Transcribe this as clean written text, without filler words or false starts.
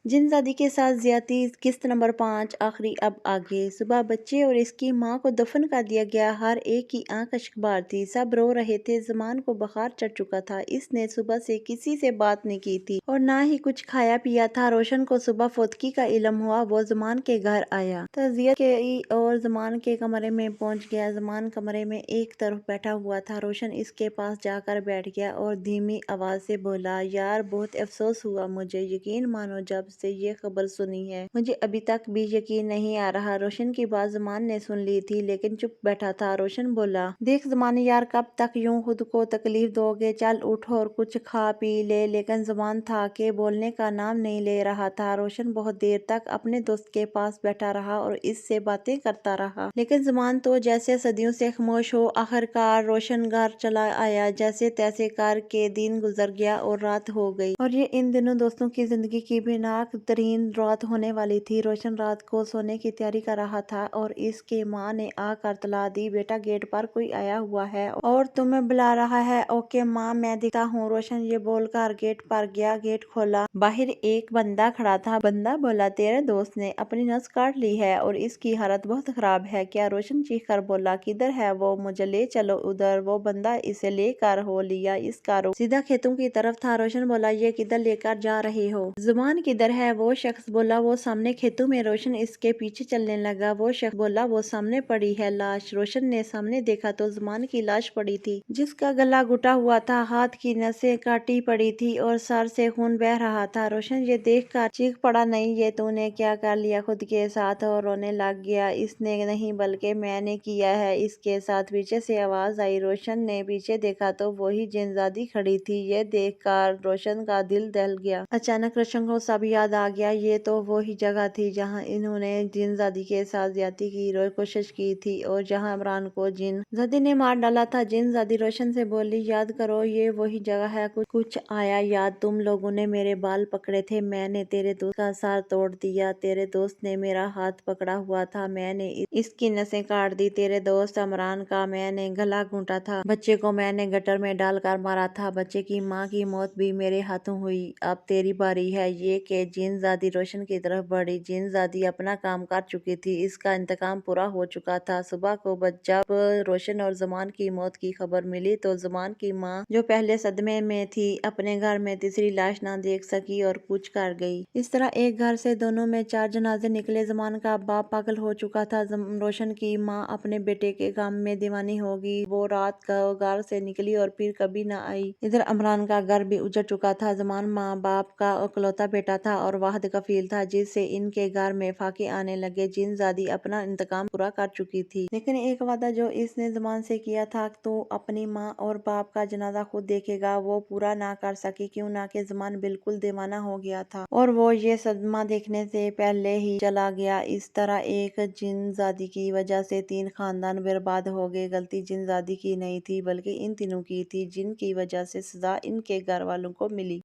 जिनज़ादी के साथ ज्यादती किस्त नंबर 5 आखिरी अब आगे। सुबह बच्चे और इसकी माँ को दफन कर दिया गया। हर एक की आंख अश्कबार थी। सब रो रहे थे। ज़मान को बुखार चढ़ चुका था। इसने सुबह से किसी से बात नहीं की थी और ना ही कुछ खाया पिया था। रोशन को सुबह फौतगी का इल्म हुआ। वो ज़मान के घर आया, तज़ियत की और ज़मान के कमरे में पहुंच गया। ज़मान कमरे में एक तरफ बैठा हुआ था। रोशन इसके पास जाकर बैठ गया और धीमी आवाज से बोला, यार बहुत अफसोस हुआ मुझे। यकीन मानो जब से ये खबर सुनी है मुझे अभी तक भी यकीन नहीं आ रहा। रोशन की बात ज़मान ने सुन ली थी लेकिन चुप बैठा था। रोशन बोला, देख ज़मान यार, कब तक यूं खुद को तकलीफ दोगे? चल उठ और कुछ खा पी ले। लेकिन ज़मान था कि बोलने का नाम नहीं ले रहा था। रोशन बहुत देर तक अपने दोस्त के पास बैठा रहा और इससे बातें करता रहा लेकिन ज़मान तो जैसे सदियों से खामोश हो। आखिरकार रोशन घर चला आया। जैसे तैसे कर के दिन गुजर गया और रात हो गई और ये इन दिनों दोस्तों की जिंदगी की भयानक तरीन रात होने वाली थी। रोशन रात को सोने की तैयारी कर रहा था और इसके माँ ने आकर तला दी, बेटा गेट पर कोई आया हुआ है और तुम्हें बुला रहा है। ओके माँ, मैं दिखता हूँ। रोशन ये बोलकर गेट पर गया। गेट खोला, बाहर एक बंदा खड़ा था। बंदा बोला, तेरे दोस्त ने अपनी नस काट ली है और इसकी हालत बहुत खराब है क्या? रोशन चीख कर बोला, किधर है वो? मुझे ले चलो उधर। वो बंदा इसे लेकर हो लिया इसका रुख सीधा खेतों की तरफ था। रोशन बोला, ये किधर लेकर जा रहे हो? ज़ुबान किधर है? वो शख्स बोला, वो सामने खेतों में। रोशन इसके पीछे चलने लगा। वो शख्स बोला, वो सामने पड़ी है लाश। रोशन ने सामने देखा तो ज़ुबान की लाश पड़ी थी जिसका गला घुटा हुआ था, हाथ की नसें काटी पड़ी थी और सर से खून बह रहा था। रोशन ये देख कर चीख पड़ा, नहीं ये तूने क्या कर लिया खुद के साथ? और रोने लग गया। इसने नहीं बल्कि मैंने किया है इसके साथ। पीछे से आवाज आई। रोशन ने पीछे देखा तो वही जिनज़ादी खड़ी थी। ये देख कर रोशन का दिल दहल गया। अचानक रोशन को सब याद आ गया। ये तो वही जगह थी जहाँ इन्होंने जिनज़ादी के साथ ज्यादती की कोशिश की थी और जहाँ इमरान को जिनज़ादी ने मार डाला था। जिनज़ादी रोशन से बोली, याद करो ये वही जगह है। कुछ आया याद? तुम लोगों ने मेरे बाल पकड़े थे, मैंने तेरे दोस्त का सर तोड़ दिया। तेरे दोस्त ने मेरा हाथ पकड़ा हुआ था, मैंने इसकी नसें काट दी। तेरे दोस्त इमरान का मैंने गला घोंटा था। बच्चे को मैंने गटर में डालकर मारा था। बच्चे की माँ की मौत भी मेरे हाथों हुई। अब तेरी बारी है। ये के जिनज़ादी रोशन की तरफ बढ़ी। जिनज़ादी अपना काम कर चुकी थी। इसका इंतकाम पूरा हो चुका था। सुबह को जब रोशन और ज़ुबान की मौत की खबर मिली तो ज़ुबान की माँ, जो पहले सदमे में थी, अपने घर में तीसरी लाश ना देख सकी और कुछ कर गई। इस तरह एक घर से दोनों में 4 जनाजे निकले। ज़ुबान का बाप पागल हो चुका था। रोशन की माँ अपने बेटे के गम में दीवानी होगी। वो रात को घर से निकली और फिर कभी न आई। इधर इमरान का घर भी उजड़ चुका था। ज़ुबान माँ बाप का इकलौता बेटा था और वाहिद कफील था जिससे इनके घर में फाके आने लगे। जिनज़ादी अपना इंतकाम पूरा कर चुकी थी लेकिन एक वादा जो इसने ज़ुबान से किया था, तो अपनी माँ और बाप का जनाजा खुद देखेगा, वो पूरा ना कर सकी। क्यों ना कि ज़ुबान बिल्कुल दीवाना हो गया था और वो ये सदमा देखने से पहले ही चला गया। इस तरह एक जिनज़ादी की वजह से 3 खानदान बर्बाद हो गए। गलती जिनज़ादी की नहीं थी बल्कि इन तीनों की थी जिनकी वजह से सजा इनके घर वालों को मिली।